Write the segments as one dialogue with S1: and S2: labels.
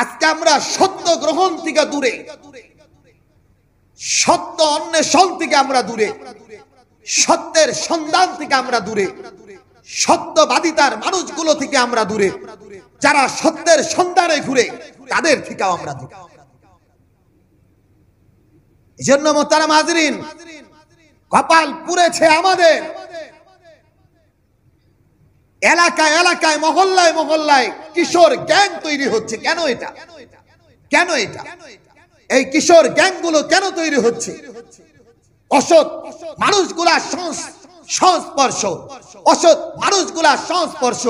S1: আজকে আমরা সত্য গ্রহণ থেকে দূরে, সত্য অন্বেষণ থেকে আমরা দূরে, সত্যের সন্ধান থেকে আমরা দূরে, সত্যবাদিতার মানুষগুলো থেকে আমরা দূরে, যারা সত্যের সন্ধানে ঘুরে তাদের থেকেও আমরা দূরে। এজন্য মোহতারাম হাজরিন, কপাল পুড়েছে আমাদের। এলাকায় এলাকায়, মহল্লায় মহল্লায় কিশোর গ্যাং তৈরি হচ্ছে। কেন এটা? কেন এটা? এই কিশোর গ্যাংগুলো কেন তৈরি হচ্ছে? অসৎ মানুষগুলা সংস্পর্শ, অসৎ মানুষগুলা সংস্পর্শ,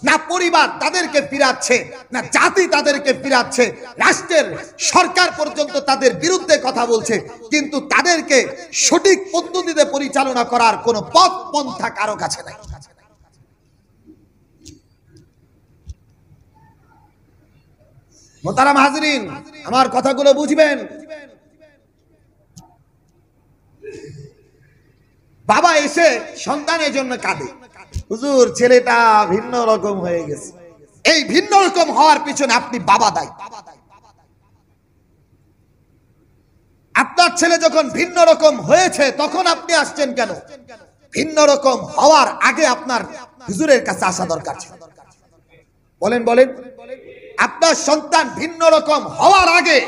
S1: না পরিবার তাদেরকে ফিরাচ্ছে, না জাতি তাদেরকে ফিরাচ্ছে, রাষ্ট্রের সরকার পর্যন্ত তাদের বিরুদ্ধে কথা বলছে, কিন্তু তাদেরকে সঠিক পদ্ধতিতে পরিচালনা করার কোনো পথ পন্থা কারো কাছে নাই। মোহতারাম হাজরিন, আমার কথাগুলো বুঝবেন। বাবা এসে সন্তানের জন্য কাঁদে, হুজুর ছেলেটা ভিন্ন রকম হয়ে গেছে। এই ভিন্ন রকম হওয়ার পিছনে আপনি বাবা দায়ী। আপনার ছেলে যখন ভিন্ন রকম হয়েছে তখন আপনি আসছেন কেন? ভিন্ন রকম হওয়ার আগে আপনার হুজুরের কাছে আসা দরকার ছিল। বলেন বলেন, আপনার সন্তান ভিন্ন রকম হওয়ার আগে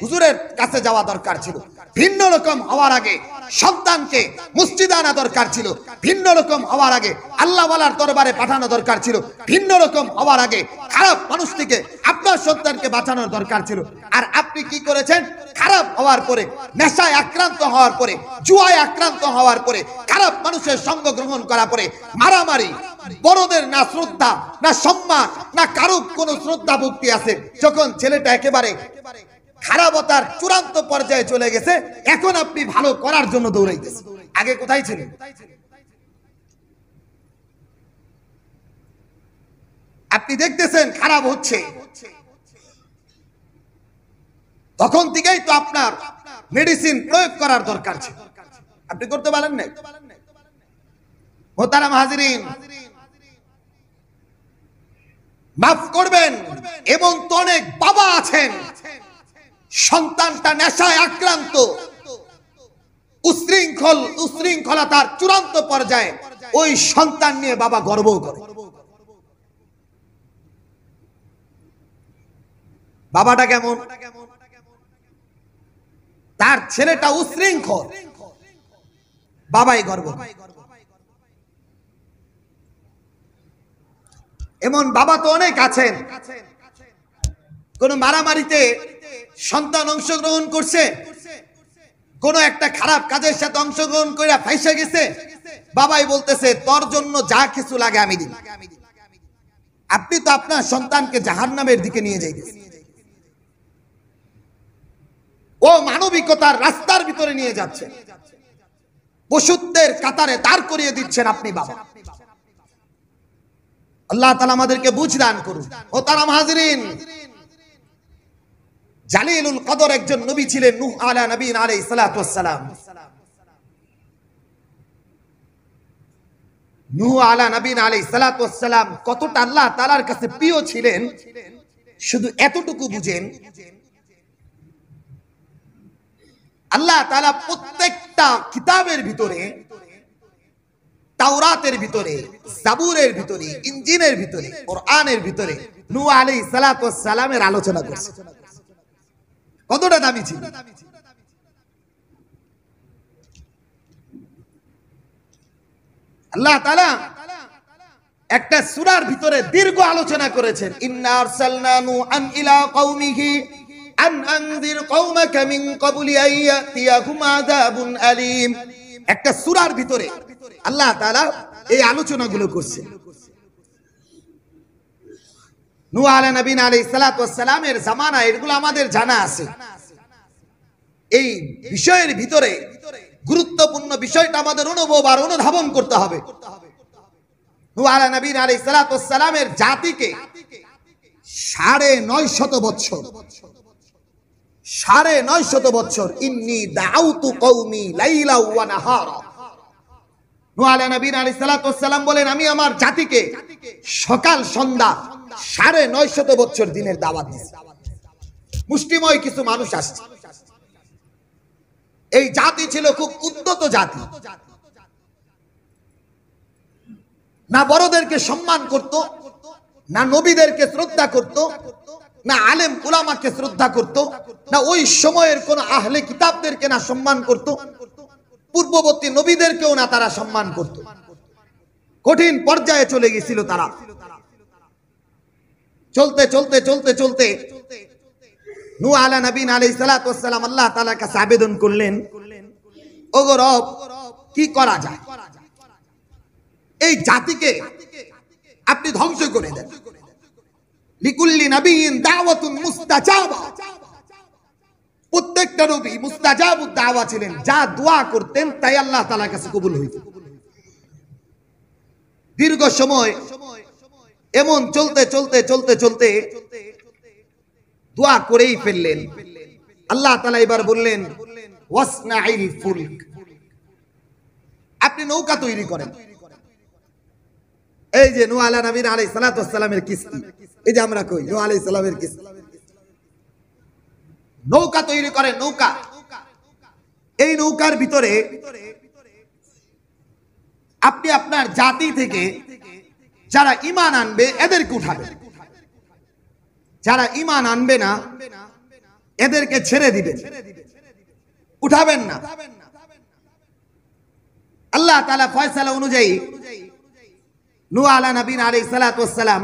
S1: হুজুরের কাছে যাওয়া দরকার ছিল। ভিন্ন রকম হওয়ার আগে সন্তানকে মসজিদে আনা দরকার ছিল। ভিন্ন রকম হওয়ার আগে আল্লাহওয়ালার দরবারে পাঠানো দরকার ছিল। ভিন্ন রকম হওয়ার আগে খারাপ মানুষ থেকে আপনার সন্তানকে বাঁচানোর দরকার ছিল। আর আপনি কি করেছেন? খারাপ হওয়ার পরে, নেশায় আক্রান্ত হওয়ার পরে, জুয়ায় আক্রান্ত হওয়ার পরে, খারাপ মানুষের সঙ্গ গ্রহণ করার পরে মারামারি, বড়দের না শ্রদ্ধা, না সম্মান, না কারো কোনো শ্রদ্ধা ভক্তি আছে। যখন ছেলেটা একেবারে খারাপতার চূড়ান্ত পর্যায়ে চলে গেছে, এখন আপনি ভালো করার জন্য দৌড়াইতেছেন। আগে কোথায় ছিলেন? আপনি দেখতেছেন খারাপ হচ্ছে, তখন থেকেই তো আপনার মেডিসিন প্রয়োগ করার দরকার ছিল। আপনি করতে পারেন না। মোহতারাম হাজরিন, মাফ করবেন, এবং তো অনেক বাবা আছেন সন্তানটা নেশায় আক্রান্ত, উশৃঙ্খলতার চূড়ান্ত পর্যায়ে, ওই সন্তান নিয়ে বাবা গর্ব করে। বাবাটা কেমন? তার ছেলেটা উশৃঙ্খল, বাবাই গর্ব। এমন বাবা তো অনেক আছেন, কোন মারামারিতে সন্তান অংশগ্রহণ করছে, কোন একটা খারাপ কাজের সাথে অংশগ্রহণ করে ফাইসা গেছে, বাবাই বলতেছে তোর জন্য যা কিছু লাগে আমি দিই। আপনি তো আপনার সন্তানকে জাহান্নামের দিকে নিয়ে যাইতেছেন। ও মানবিকতার রাস্তার ভিতরে নিয়ে যাচ্ছে, পশুত্বের কাতারে দাঁড় করিয়ে দিচ্ছেন আপনি বাবা। আল্লাহ তাআলা আমাদেরকে বুঝ দান করুন। মোহতারাম হাজরিন, জালিলুল কদর একজন নবী ছিলেন, নূহ আলা নবী আলাইহিস সালাতু ওয়াস সালাম। নূহ আলা নবী আলাইহিস সালাতু ওয়াস সালাম কতটা আল্লাহ তাআলার কাছে প্রিয় ছিলেন, শুধু এতটুকু বুঝেন, আল্লাহ তাআলা প্রত্যেকটা কিতাবের ভিতরে, তাওরাতের ভিতরে, জাবুরের ভিতরে, ইনজিলের ভিতরে, কোরআনের ভিতরে নূহ আলাইহিস সালাতু ওয়াস সালামের আলোচনা করেছে। কতটা দামি ছিল। আল্লাহ তাআলা একটা সূরার ভিতরে দীর্ঘ আলোচনা করেছেন। ইন্না আরসালনা নূহান ইলা কওমিহি আন আনজির কওমাকা মিন ক্বাবলি আন ইয়াতিয়াহুম আযাবুন আলীম। একটা সূরার ভিতরে আল্লাহ তাআলা এই আলোচনাগুলো করছেন। নূহ আলাইহিস নবী আলাইহিস সালাতু ওয়াস সালামের জামানা, এগুলো আমাদের জানা আছে। এই বিষয়ের ভিতরে গুরুত্বপূর্ণ বিষয়টা আমাদের অনুভব আর অনুধাবন করতে হবে। নূহ আলাইহিস নবী আলাইহিস সালাতু ওয়াস সালামের জাতিকে 950 বছর, 950 বছর, ইন্নী দাউতু কওমি লাইলা ওয়া নাহারা। নূহ আলাইহিস নবী আলাইহিস সালাতু ওয়াস সালাম বলেন, আমি আমার জাতিকে সকাল সন্ধ্যা 950 বছর দিনের দাওয়াত দিয়েছি। মুষ্টিময় কিছু মানুষ আসছে। এই জাতি ছিল খুব উন্নত জাতি, না বড়দেরকে সম্মান করত, না নবীদেরকে শ্রদ্ধা করত, না আলেম উলামাকে শ্রদ্ধা করত, না ওই সময়ের কোন আহলে কিতাবদেরকে না সম্মান করত, পূর্ববর্তী নবীদেরকেও না তারা সম্মান করত। কঠিন পর্যায়ে চলে গেছিল তারা। চলতে চলতে চলতে চলতে নূহ আলা নবীন আলাইহিস সালাতু ওয়াস সালাম আল্লাহ তাআলার কাছে আবেদন করলেন, ওগো রব, কি করা যায়? এই জাতিকে আপনি ধ্বংস করে দেন। লিকুল্লি নবিয়্যিন দাওয়াতুন মুস্তাজাবা, প্রত্যেকটা নবী মুস্তাজাবুদ দাওয়া ছিলেন, যা দোয়া করতেন তাই আল্লাহ তাআলার কাছে কবুল হইত। দীর্ঘ সময় এমন চলতে চলতে চলতে চলতে দোয়া করেই ফেললেন। আল্লাহ তাআলা এবার বললেন, ওয়াসনাইল ফুলক, আপনি নৌকা তৈরি করেন। এই যে নূহ আলা নবী আলাইহিস সালাতু ওয়াস সালামের কিস্তি, এই যে আমরা কই নূহ আলাইহিস সালামের কিস্তি, নৌকা তৈরি করেন। নৌকা, এই নৌকার ভিতরে আপনি আপনার জাতি থেকে যারা ঈমান আনবে এদেরকে উঠাবেন, যারা ঈমান আনবে না এদেরকে ছেড়ে দিবেন, উঠাবেন না। আল্লাহ তাআলা ফয়সালা অনুযায়ী নূহ আলা নবী আলাইহিস সালাতু ওয়াস সালাম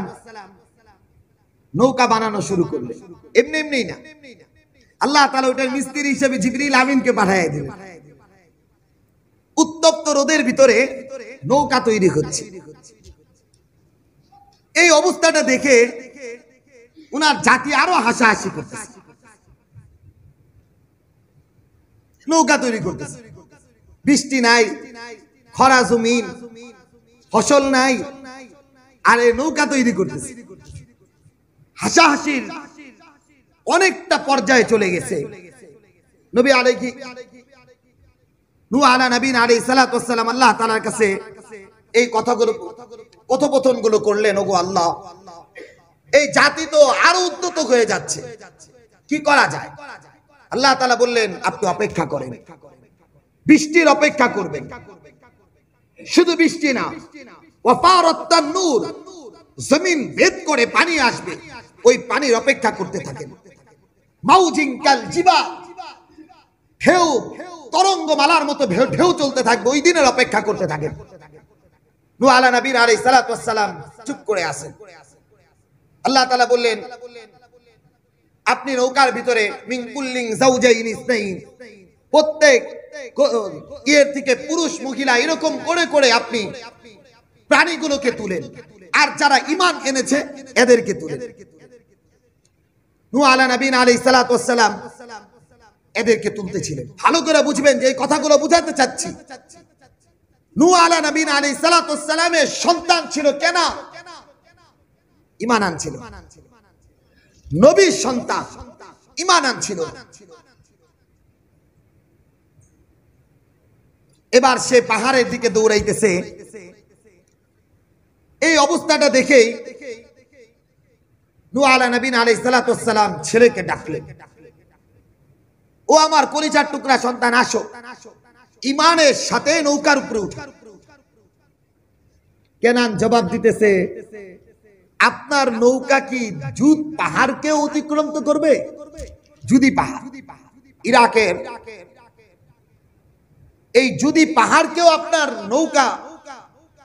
S1: নৌকা বানানো শুরু করলেন। এমনি এমনি না, আল্লাহ তাআলা ওটার মিস্ত্রি হিসেবে জিবরিল আমিনকে পাঠিয়ে দিলেন। উত্তপ্ত রোদের ভিতরে নৌকা তৈরি হচ্ছে। এই অবস্থাটা দেখে উনার জাতি আরো হাসাহাসি করতেছে, নৌকা তৈরি করতেছে। বৃষ্টি নাই, খরা জমিন, ফসল নাই, আর এই নৌকা তৈরি করতেছে। হাসাহাসির অনেকটা পর্যায়ে চলে গেছে। নবী নূহ আলা নবী আলাইহিস সালাতু ওয়াস সালাম আল্লাহ তাআলার কাছে এই কথাগুলো কথোপকথনগুলো করলেন, ওগো আল্লাহ, এই জাতি তো আরো উদ্যত হয়ে যাচ্ছে, কি করা যায়? আল্লাহ তাআলা বললেন, আপনি অপেক্ষা করেন, বৃষ্টির অপেক্ষা করবেন। শুধু বৃষ্টি না, ওয়াফারাত নূর, জমিন ভেদ করে পানি আসবে, ওই পানির অপেক্ষা করতে থাকেন। মাউজিন কাল জিবা, ঢেউ তরঙ্গমালার মতো ঢেউ চলতে থাকবে, ওই দিনের অপেক্ষা করতে থাকেন। নূহ আলা নবী আলাইহিস সালাতু ওয়াস সালাম চুপ করে আছেন। আল্লাহ তাআলা বললেন, আপনি নৌকার ভিতরে মিন কুল্লিন যাওজাইন ইসনাইন, প্রত্যেক এর থেকে পুরুষ মহিলা এরকম করে করে আপনি প্রাণীগুলোকে তুলেন, আর যারা ঈমান এনেছে এদেরকে তুলেন। নূহ আলা নবী আলাইহিস সালাতু ওয়াস সালাম এদেরকে তুলতেছিলেন। ভালো করে বুঝবেন যে এই কথাগুলো বুঝাতে চাচ্ছি। নূহ আলা নবী আলাইহিস সালাতু ওয়াস সালামের সন্তান ছিল কেন? ঈমান আনছিল। নবীর সন্তান ঈমান আনছিল। এবার সে পাহাড়ের দিকে দৌড়াইতেছে। এই অবস্থাটা দেখেই নূহ আলা নবী আলাইহিস সালাতু ওয়াস সালাম ছেলেকে ডাকলেন, ও আমার কলিজার টুকরা সন্তান, আসো, ঈমানের সাথে নৌকার উপরে উঠো। কেনান জবাব দিতেছে, আপনার নৌকা কি জুদ পাহাড়কে অতিক্রম করবে? জুদি পাহাড়, ইরাকের এই জুদি পাহাড়কেও আপনার নৌকা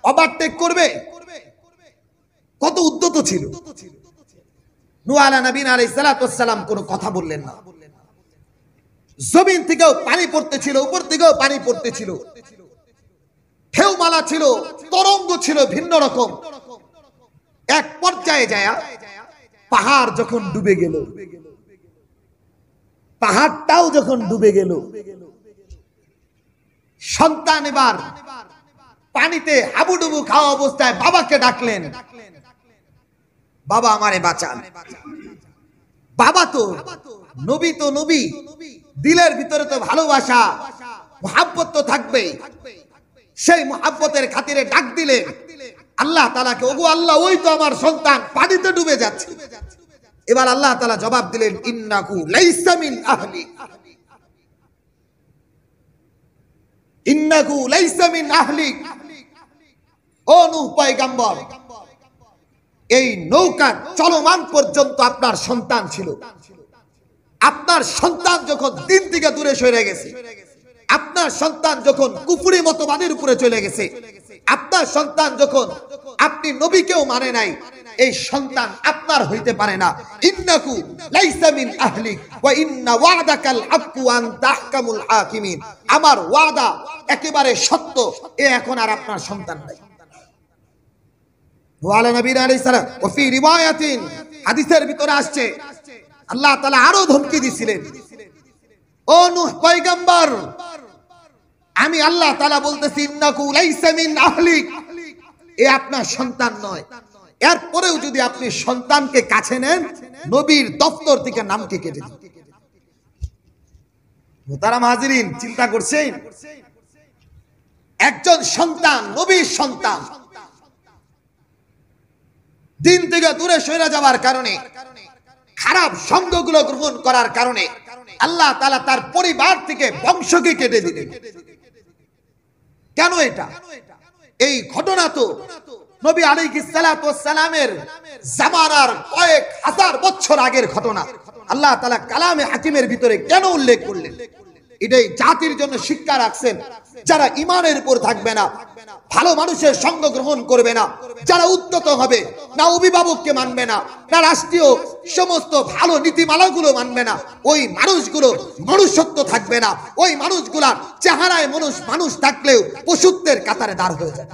S1: ওভারটেক করবে? কত উদ্যত ছিল। নূহ আলা নবী আলাইহিস সালাতু ওয়াস সালাম কোনো কথা বললেন না। জমিন থেকেও পানি পড়তেছিল, উপর থেকেও পানি পড়তেছিল, ঢেউমালা ছিল, তরঙ্গ ছিল ভিন্ন রকম। এক পর্যায়ে যায় পাহাড় যখন ডুবে গেল, পাহাড়টাও যখন ডুবে গেল, সন্তান এবার পানিতে হাবুডুবু খাওয়া অবস্থায় বাবাকে ডাকলেন, বাবা আমারে বাঁচান। বাবা তো নবী, তো নবী, দিলের ভিতরে তো ভালোবাসা মুহাব্বত তো থাকবে। সেই মুহাব্বতের খাতিরে ডাক দিলেন আল্লাহ তাআলাকে, ওগো আল্লাহ, ওই তো আমার সন্তান পানিতে ডুবে যাচ্ছে, এবার আল্লাহ তাআলা জবাব দিলেন, ইন্নাহু লাইসা মিন আহলি, ইন্নাহু লাইসা মিন আহলি। ও নূহ পয়গম্বর, এই নৌকা চলমান পর্যন্ত আপনার সন্তান ছিল। আপনার সন্তান যখন দিন থেকে দূরে সরে গেছে, আপনার সন্তান যখন কুফরি মতবাদের উপরে চলে গেছে, আপনার সন্তান যখন আপনি নবীকেও মানে নাই, এই সন্তান আপনার হইতে পারে না। ইন্নাহু লাইসা মিন আহলিক ওয়া ইন্না ওয়াদাকাল হাক্কু ওয়া আনতা আহকামুল হাকিমিন। আমার ওয়াদা একেবারে সত্য, এ এখন আর আপনার সন্তান নাই। ওয়ালা নবীনা আলাইহিস সালাম ওয়া ফি রিওয়ায়াতিন, হাদিসের ভিতরে আসছে আল্লাহ তাআলা আরো ধমকি দিয়েছিলেন, ও নূহ পয়গম্বর, আমি আল্লাহ তাআলা বলতেছি ইন্নাহু লাইসা মিন আহলিক, এ আপনার সন্তান নয়। এরপরেও যদি আপনি সন্তানকে কাছে নেন, নবীর দপ্তর থেকে নামকে কেটে দিন। মুহতারাম হাজিরিন, চিন্তা করছেন, একজন সন্তান, নবীর সন্তান, দিন থেকে দূরে সরে যাওয়ার কারণে, খারাপ সঙ্গগুলো গ্রহণ করার কারণে আল্লাহ তাআলা তার পরিবার থেকে বংশকে কেটে দিলেন। কেন এটা? এই ঘটনা তো নবী আলাইহিস সালাতু ওয়াস সালামের জামানার কয়েক হাজার বছর আগের ঘটনা। আল্লাহ তাআলা কালামে হাকিমের ভিতরে কেন উল্লেখ করলেন? এটাই জাতির জন্য শিক্ষা রাখছেন। যারা ঈমানের উপর থাকবে না, ভালো মানুষের সঙ্গ গ্রহণ করবে না, যারা উদ্যত হবে না, অভিভাবককে মানবে না, না রাষ্ট্রীয় সমস্ত ভালো নীতিমালাগুলো মানবে না, ওই মানুষগুলো মনুষ্যত্ব থাকবে না। ওই মানুষগুলার চেহারায় মানুষ থাকলেও পশুত্বের কাতারে দাঁড় হয়ে যায়।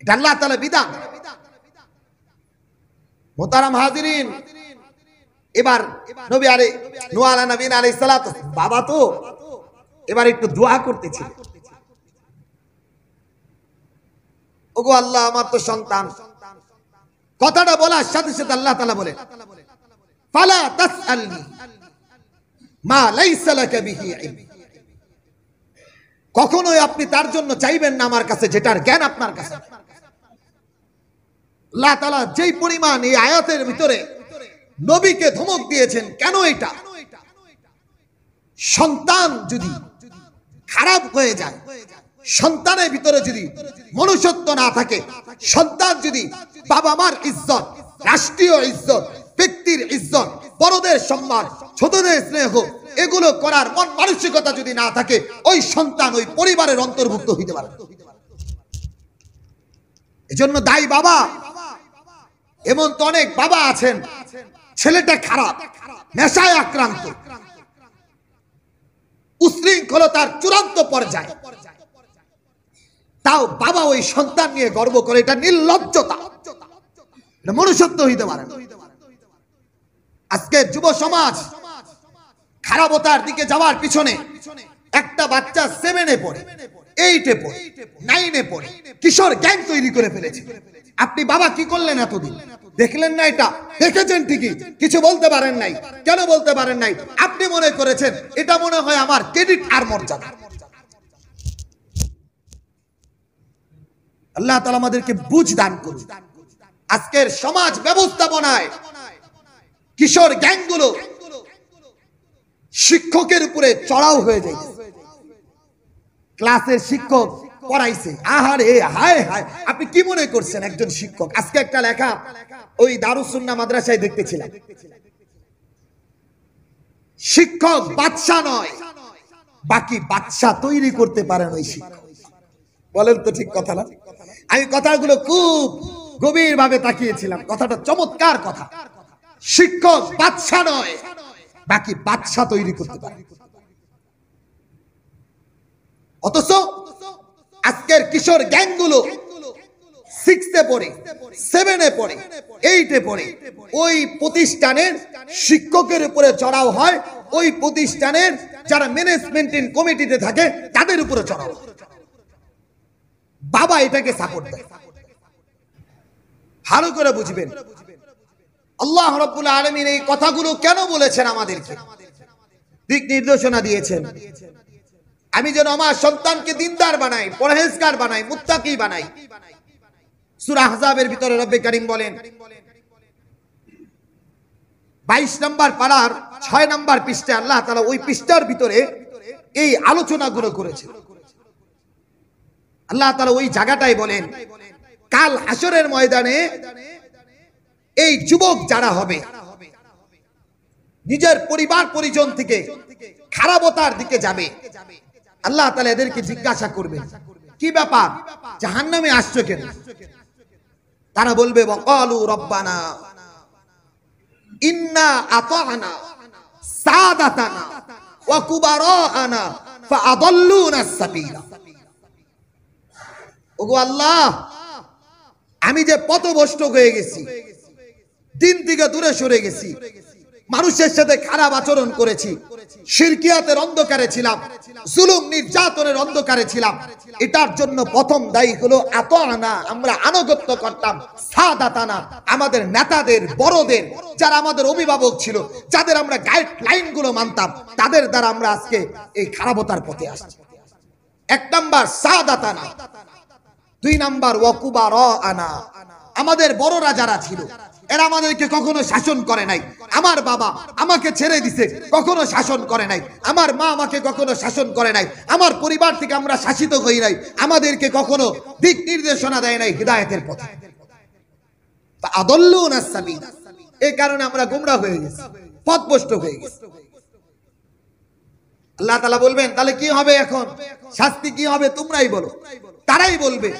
S1: এটা আল্লাহ তাআলা বিধান। মুহতারাম হাজিরিন, এবার নবী আলাইহিস সালাত, বাবা তো এবার একটু দোয়া করতেছি, ওগো আল্লাহ, আমার তো সন্তান। কথাটা বলার সাথে সাথে আল্লাহ তাআলা বলেন, ফালা তাসআলনি মা লাইসা লাকা বিহি ইলম। কখনোই আপনি তার জন্য চাইবেন না আমার কাছে যেটার জ্ঞান আপনার কাছে। আল্লাহ তাআলা যেই পরিমাণ এই আয়াতের ভিতরে নবীকে ধমক দিয়েছেন, কেন এটা? সন্তান যদি খারাপ হয়ে যায়, সন্তানের ভিতরে যদি মনুষ্যত্ব না থাকে, সন্তান যদি বাবা মার ইজ্জত, রাষ্ট্রীয় ইজ্জত, ব্যক্তির ইজ্জত, বড়দের সম্মান, ছোটদের স্নেহ, এগুলো করার মন মানসিকতা যদি না থাকে, ওই সন্তান ওই পরিবারের অন্তর্ভুক্ত হইতে পারে। এজন্য দায়ী বাবা। এমন তো অনেক বাবা আছেন, ছেলেটা খারাপ, নেশায় আক্রান্ত, উশৃঙ্খলতার চূড়ান্ত পর্যায়ে, তাও বাবা ওই সন্তান নিয়ে গর্ব করে। এটা নির্লজ্জতা, এটা মনুষ্যত্ব হইতে পারে না। আজকে যুব সমাজ খারাপতার দিকে যাওয়ার পিছনে একটা বাচ্চা 7-এ পড়ে, 8-এ পড়ে, 9-এ পড়ে, কিশোর গ্যাং তৈরি করে ফেলেছে। আপনি বাবা কি করলেন এতদিন? দেখলেন না? এটা দেখেছেন ঠিকই, কিছু বলতে পারেন নাই। কেন বলতে পারেন নাই? আপনি মনে করেছেন এটা মনে হয় আমার ক্রেডিট আর মর্যাদা। আল্লাহ তাআলা আমাদেরকে বুঝ দান করুন। আজকের সমাজ ব্যবস্থাপনায় কিশোর গ্যাংগুলো শিক্ষকের উপরে চড়াও হয়ে যায়। ক্লাসের শিক্ষক পড়াইছে, আহারে হায় হায়, আপনি কি মনে করছেন একজন শিক্ষক? আজকে একটা লেখা ওই দারুস সুন্নাহ মাদ্রাসায় দেখতেছিলাম, শিক্ষক বাদশা নয়, বাকি বাদশা তৈরি করতে পারেন ওই শিক্ষক। বলেন তো ঠিক কথা না? আমি কথাগুলো খুব গভীর ভাবে তাকিয়েছিলাম, কথাটা চমৎকার কথা। শিক্ষক বাদশা নয়, বাকি বাদশা তৈরি করতে পারে। অথচ আজকের কিশোর গ্যাংগুলো 6-এ পড়ে, 7-এ পড়ে, 8-এ পড়ে, ওই প্রতিষ্ঠানের শিক্ষকের উপরে চড়াও হয়, ওই প্রতিষ্ঠানের যারা ম্যানেজমেন্ট কমিটিতে থাকে তাদের উপরে চড়াও হয়। বাবা এটাকে সাপোর্ট দেয়। ভালো করে বুঝবেন, আল্লাহ রাব্বুল আলামিন এই কথাগুলো কেন বলেছেন, আমাদেরকে দিক নির্দেশনা দিয়েছেন। আমি যেন আমার সন্তানকে দিনদার বানাই, পরহেজগার বানাই, মুত্তাকি বানাই। সূরা আহজাবের ভিতরে রব্বে কারীম বলেন 22 নম্বর পারার 6 নম্বর পৃষ্ঠায় আল্লাহ তাআলা ওই পৃষ্ঠার ভিতরে এই আলোচনাগুলো করেছেন। আল্লাহ তাআলা ওই জায়গাটাই বলেন কাল হাসরের ময়দানে এই যুবক যারা হবে নিজের পরিবার পরিজন থেকে খারাপতার দিকে যাবে, আল্লাহ তাআলা এদেরকে জিজ্ঞাসা করবেন কি ব্যাপার জাহান্নামে আসছো কেন? তারা বলবে ওয়াকালু রব্বানা ইন্না আতা'না সাদাতানা ওয়া কুবারা'না ফাআদাল্লুনা আস-সাবিলা। ওগো আল্লাহ, আমি যে পথভ্রষ্ট হয়ে গেছি, দিন থেকে দূরে সরে গেছি, মানুষের সাথে খারাপ আচরণ করেছি, শিরকিয়াতের অন্ধকারে ছিলাম, জুলুম নির্যাতনের অন্ধকারে ছিলাম, এটার জন্য প্রথম দায়ী হলো আতা'না, আমরা আনুগত্য করতাম, সাদাতানা, আমাদের নেতাদের, বড়দের, যারা আমাদের অভিভাবক ছিল, যাদের আমরা গাইডলাইন গুলো মানতাম, তাদের দ্বারা আমরা আজকে এই খারাপতার পথে আসছি। 1 নাম্বার সাদাতানা, 2 নাম্বার ওয়া কুবারা'না, আমাদের বড়রা যারা ছিল এরা আমাদেরকে কখনো শাসন করে নাই। আমার বাবা আমাকে ছেড়ে দিছে, কখনো শাসন করে নাই। আমার মা আমাকে কখনো শাসন করে নাই। আমার পরিবার থেকে আমরা শাসিত হই নাই, আমাদেরকে কখনো দিক নির্দেশনা দেয় নাই হিদায়াতের পথে। ফাআদাল্লুনা আস-সাবিলা, এই কারণে আমরা গোমরাহ হয়ে গেছি, পথভ্রষ্ট হয়ে গেছি। আল্লাহ তাআলা বলবেন তাহলে কি হবে, এখন শাস্তি কি হবে তোমরাই বলো। তারাই বলবে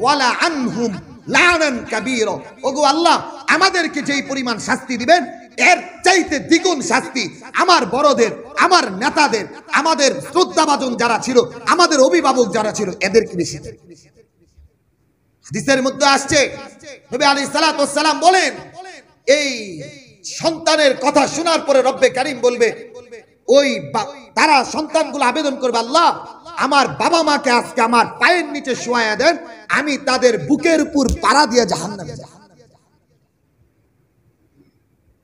S1: ওয়ালা আনহুম লানান কাবীরা, ওগো আল্লাহ, আমাদেরকে যেই পরিমাণ শাস্তি দিবেন এর চাইতে দ্বিগুণ শাস্তি আমার বড়দের, আমার নেতাদের, আমাদের শ্রদ্ধাভাজন যারা ছিল, আমাদের অভিভাবক যারা ছিল, এদেরকে বেশি। হাদিসের মধ্যে আসছে নবী আলাইহিস সালাতু ওয়াস সালাম বলেন এই সন্তানের কথা শোনার পরে রব্বে কারীম বলবে, ওই তারা সন্তানগুলো আবেদন করবে আল্লাহ আমার বাবা মাকে আজকে আমার পায়ের নিচে শোয়ায়া দেন, আমি তাদের বুকের উপর পাড়া দিয়ে জাহান্নামে যাব।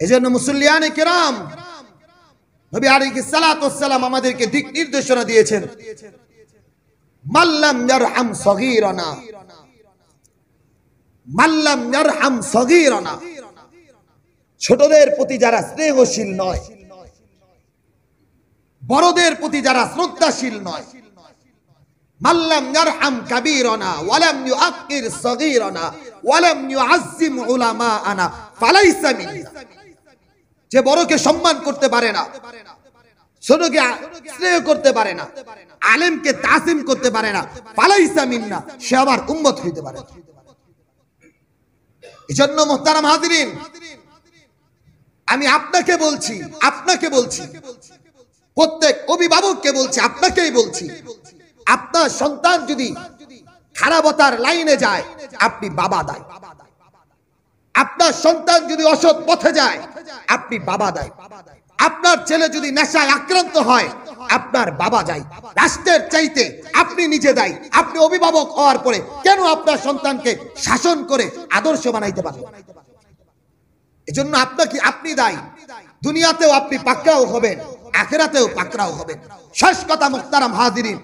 S1: এজন্য মুসল্লিয়ানে কিরাম নবী আলাইহিস সালাতু ওয়াস সালাম আমাদেরকে দিক নির্দেশনা দিয়েছেন, মাল্লাম ইয়ারহাম সগীরানা, মাল্লাম ইয়ারহাম সগীরানা, ছোটদের প্রতি যারা স্নেহশীল নয়, বড়দের প্রতি যারা শ্রদ্ধাশীল নয়, মাল্লাম ইয়ারহাম কাবীরানা ওয়ালাম ইউআক্কির সগীরানা ওয়ালাম ইউআজ্জিম উলামাআনা ফালাইসা মিন্না, যে বড়কে সম্মান করতে পারে না, ছোটকে স্নেহ করতে পারে না, আলেমকে তাসিম করতে পারে না, ফালাইসা মিন্না, সে আমার উম্মত হইতে পারে। এজন্য মুহতারাম হাজিরিন, আমি আপনাকে বলছি, প্রত্যেক অভিভাবককে বলছি, আপনাকেই বলছি, আপনার সন্তান যদি খারাপতার লাইনে যায় আপনি বাবা দায়ী। আপনার সন্তান যদি অসৎ পথে যায় আপনি বাবা দায়ী। আপনার ছেলে যদি নেশায় আক্রান্ত হয় আপনার বাবা দায়ী। রাষ্ট্রের চাইতে আপনি নিজে দায়ী। আপনি অভিভাবক হওয়ার পরে কেন আপনার সন্তানকে শাসন করে আদর্শ বানাইতে পারবেন? এজন্য আপনি দায়ী। দুনিয়াতেও আপনি পাকড়াও হবেন, আখিরাতেও পাকড়াও হবেন। শেষ কথা মুহতারাম হাজিরিন,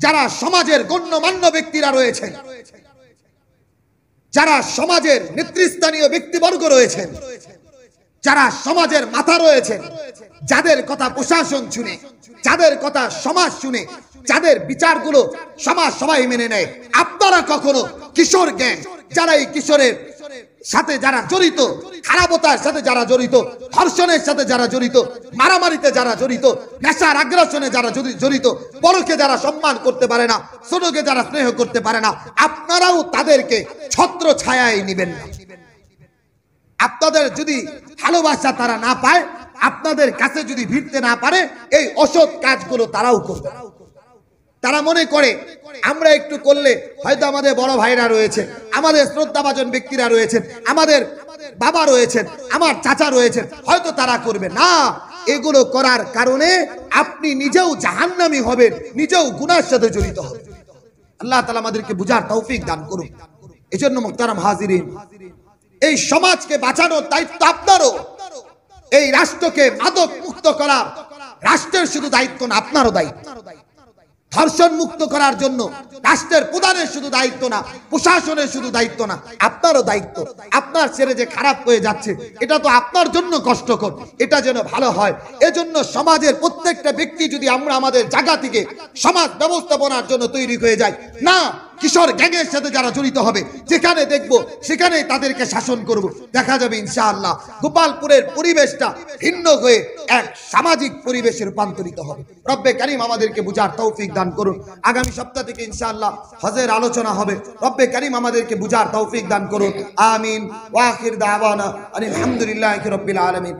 S1: যারা সমাজের গণ্যমান্য ব্যক্তিরা রয়েছেন, যারা সমাজের নেতৃস্থানীয় ব্যক্তিবর্গ রয়েছেন, যারা সমাজের মাথা রয়েছেন, যাদের কথা প্রশাসন শুনে, যাদের কথা সমাজ শুনে, যাদের বিচারগুলো সমাজ সবাই মেনে নেয়, আপনারা কখনো কিশোর গ্যাং, যারা এই কিশোরের সাথে যারা জড়িত, খারাপতার সাথে যারা জড়িত, ধর্ষণের সাথে যারা জড়িত, মারামারিতে যারা জড়িত, নেশার আগ্রাসনে যারা জড়িত, বড়কে যারা সম্মান করতে পারে না, ছোটকে যারা স্নেহ করতে পারে না, আপনারাও তাদেরকে ছত্র ছায়ায় নিবেন না। আপনাদের যদি ভালোবাসা তারা না পায়, আপনাদের কাছে যদি ভিড়তে না পারে, এই অসৎ কাজগুলো তারাও করবে। তারা মনে করে আমরা একটু করলে হয়তো আমাদের বড় ভাইরা রয়েছে, আমাদের শ্রদ্ধাভাজন ব্যক্তিরা রয়েছেন, আমাদের বাবা রয়েছেন, আমার চাচা রয়েছেন, হয়তো তারা করবে না। এগুলো করার কারণে আপনি নিজেও জাহান্নামী হবেন, নিজেও গুনার সাথে জড়িত হবেন। আল্লাহ তাআলা আমাদেরকে বুঝার তৌফিক দান করুন। এজন্য মুহতারাম হাজিরিন, এই সমাজকে বাঁচানোর দায়িত্ব আপনারও। এই রাষ্ট্রকে মাদক মুক্ত করা রাষ্ট্রের শুধু দায়িত্ব না, আপনারও দায়িত্ব। ধর্ষণ মুক্ত করার জন্য রাষ্ট্রের প্রধানের শুধু দায়িত্ব না, প্রশাসনের শুধু দায়িত্ব না, আপনারও দায়িত্ব। আপনার ছেলে যে খারাপ হয়ে যাচ্ছে, এটা তো আপনার জন্য কষ্টকর, এটা যেন ভালো হয়। এজন্য সমাজের প্রত্যেকটা ব্যক্তি যদি আমরা আমাদের জায়গা থেকে সমাজ ব্যবস্থাপনার জন্য তৈরি হয়ে যাই, না কিশোর গ্যাংয়ের সাথে যারা জড়িত হবে, যেখানে দেখব সেখানেই তাদেরকে শাসন করব, দেখা যাবে ইনশাআল্লাহ গোপালপুরের পরিবেশটা ভিন্ন হয়ে এক সামাজিক পরিবেশে রূপান্তরিত হবে। রব্বে কারীম আমাদেরকে বুঝার তৌফিক দান করুন। আগামী সপ্তাহ থেকে ইনশাআল্লাহ হজের আলোচনা হবে। রব্বে কারীম আমাদেরকে বুঝার তৌফিক দান করুন। আমিন। ওয়া আখির দাওয়ানা আলহামদুলিল্লাহি রাব্বিল আলামিন।